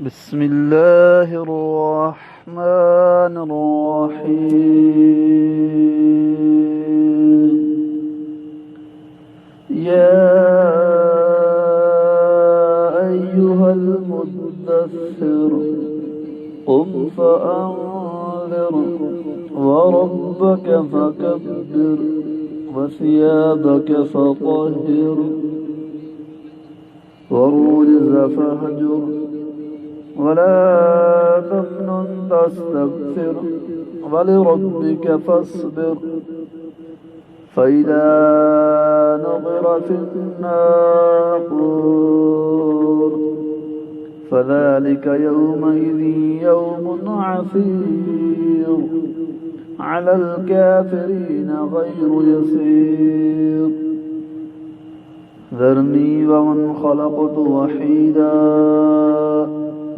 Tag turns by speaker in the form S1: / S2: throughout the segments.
S1: بسم الله الرحمن الرحيم. يا أيها المدثر قم فأنذر وربك فكبر وثيابك فطهر والرجز فاهجر ولا تمنن تستكثر ولربك فاصبر. فإذا نظر في الناقور فذلك يومئذ يوم عسير على الكافرين غير يسير. ذرني ومن خلقت وحيدا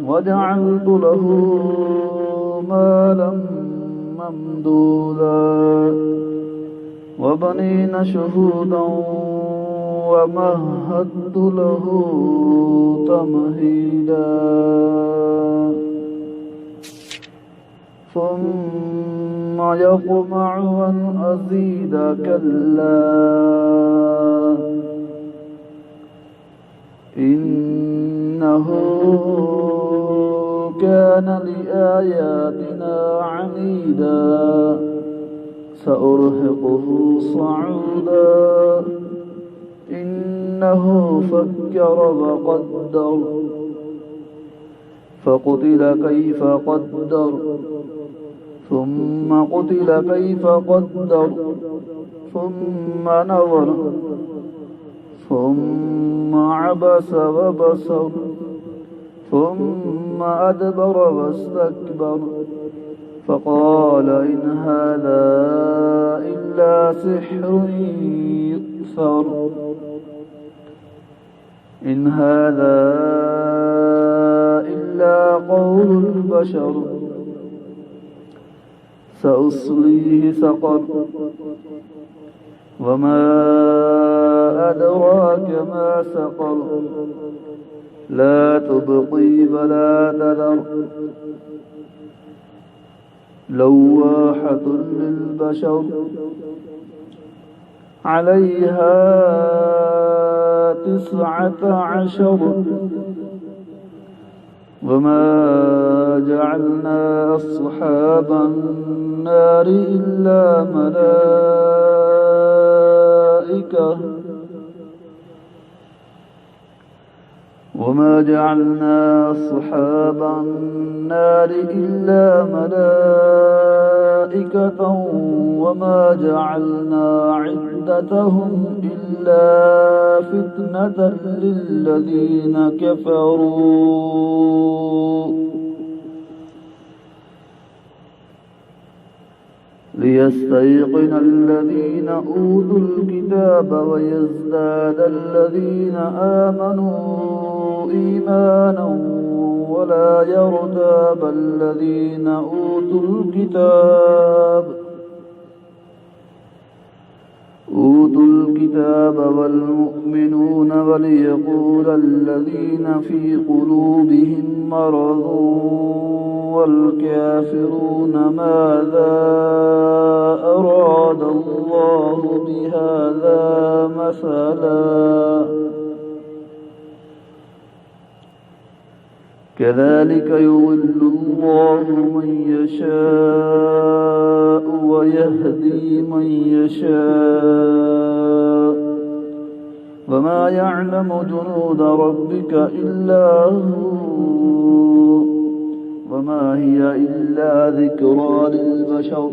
S1: وجعلت له مالا ممدودا وبنين شهودا ومهدت له تمهيدا ثم يطمع أن أزيد كلا إنه كان لآياتنا عنيدا سأرهقه صعودا إنه فكر وقدر فقتل كيف قدر ثم قتل كيف قدر ثم نظر ثم عبس وبصر ثم أدبر واستكبر فقال إن هذا إلا سحر يؤثر إن هذا إلا قول البشر سأصليه سقر وما أدراك ما سقر لا تبقي ولا تذر لواحة للبشر عليها 19 وما جعلنا أصحاب النار إلا ملائكة وما جعلنا أصحاب النار إلا ملائكة وما جعلنا عدتهم إلا فتنة للذين كفروا ليستيقن الذين أوتوا الكتاب ويزداد الذين آمنوا إيمانا ولا يرتاب الذين أوتوا الكتاب والمؤمنون وليقول الذين في قلوبهم مرض والكافرون ماذا أراد الله بهذا مثلا كذلك يضل الله من يشاء ويهدي من يشاء وما يعلم جنود ربك إلا هو وما هي إلا ذكرى للبشر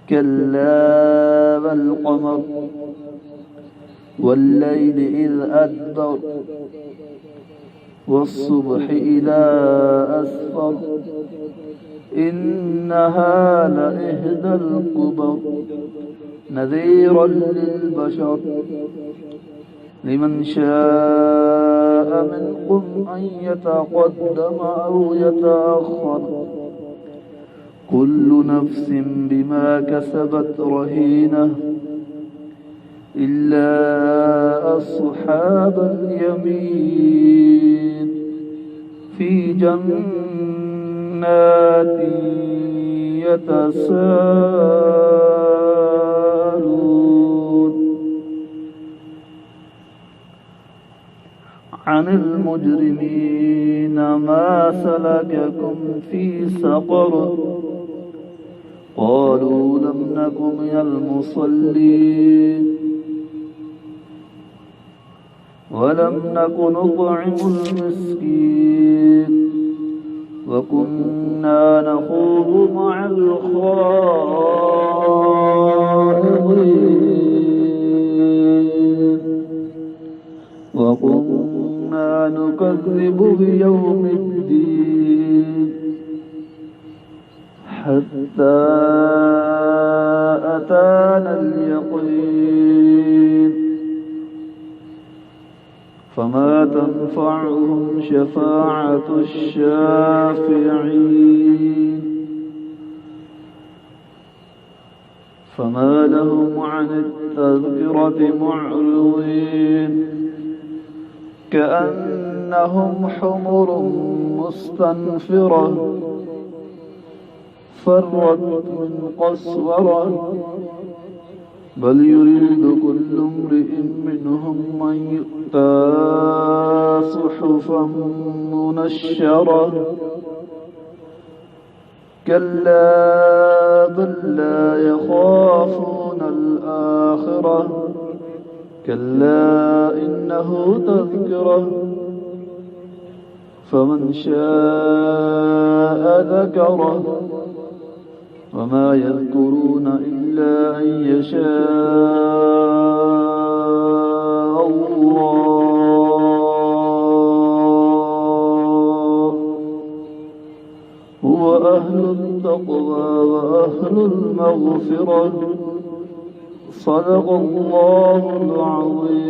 S1: كلا والقمر والليل إذ أدبر والصبح إذا أسفر إنها لإحدى الكبر نذيرا للبشر لمن شاء منكم أن يتقدم أو يتأخر كل نفس بما كسبت رهينة إلا أصحاب اليمين جنات يتساءلون عن المجرمين ما سلككم في سقر قالوا لم نك من المصلين ولم نك نطعم المسكين وكنا نخوض مع الخائضين وكنا نكذب بيوم الدين حتى أتانا اليقين فما تنفعهم شفاعة الشافعين فما لهم عن التذكرة معرضين كأنهم حمر مستنفرة فرت من قسورة بل يريد كل امرئ منهم أن يؤتى صحفا منشرة كلا بل لا يخافون الآخرة كلا إنه تذكرة فمن شاء ذكره وما يذكرون إلا أن يشاء الله هو أهل التقوى وأهل المغفرة صدق الله العظيم.